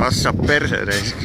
Passa perse reisk.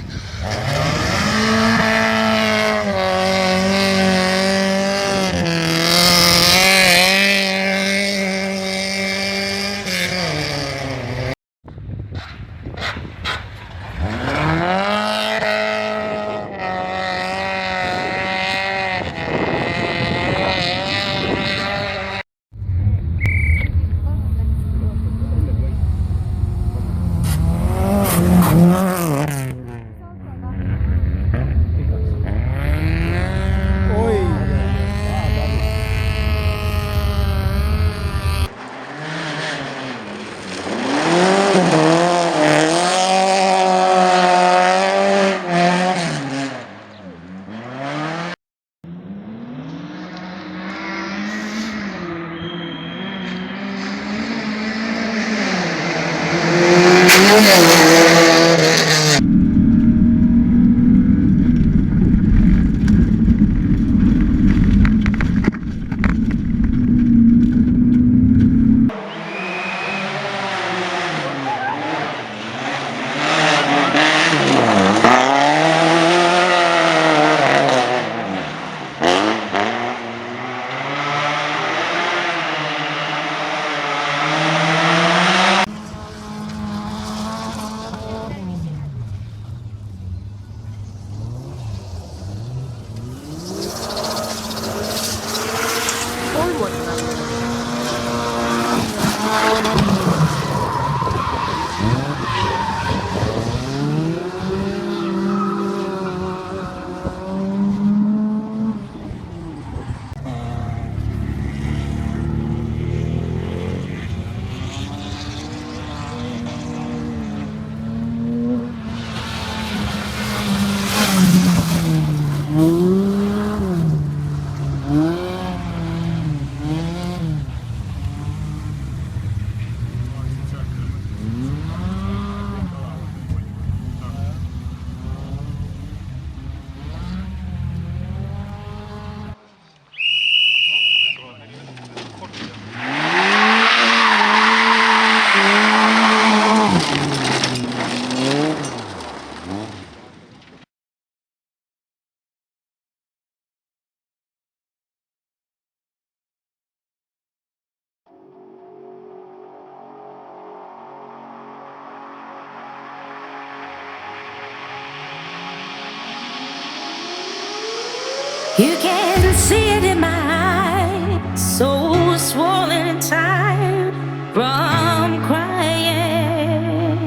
You can see it in my eyes, so swollen and tired from crying.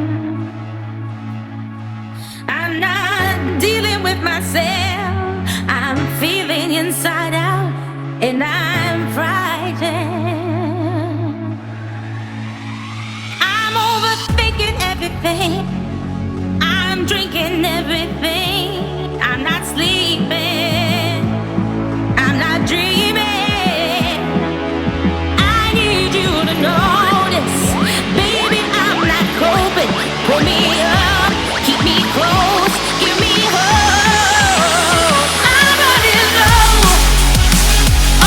I'm not dealing with myself, I'm feeling inside out, and I'm frightened. I'm overthinking everything, I'm drinking everything, I'm not sleeping. I'm not dreaming. I need you to notice, baby, I'm not coping. Pull me up, keep me close, give me hope. I'm running low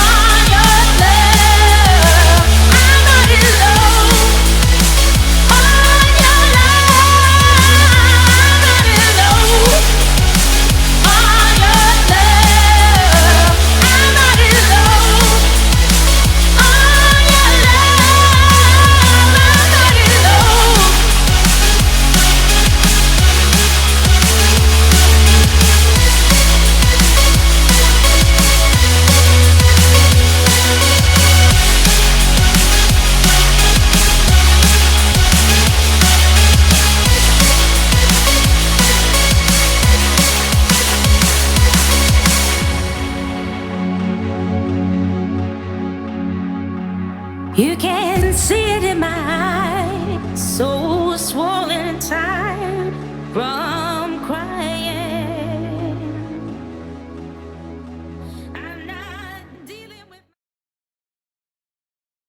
on your love. I'm running low on your love. I'm running low on your love. I'm running low on your love. I'm running low. You can see it in my eyes, so swollen and tired from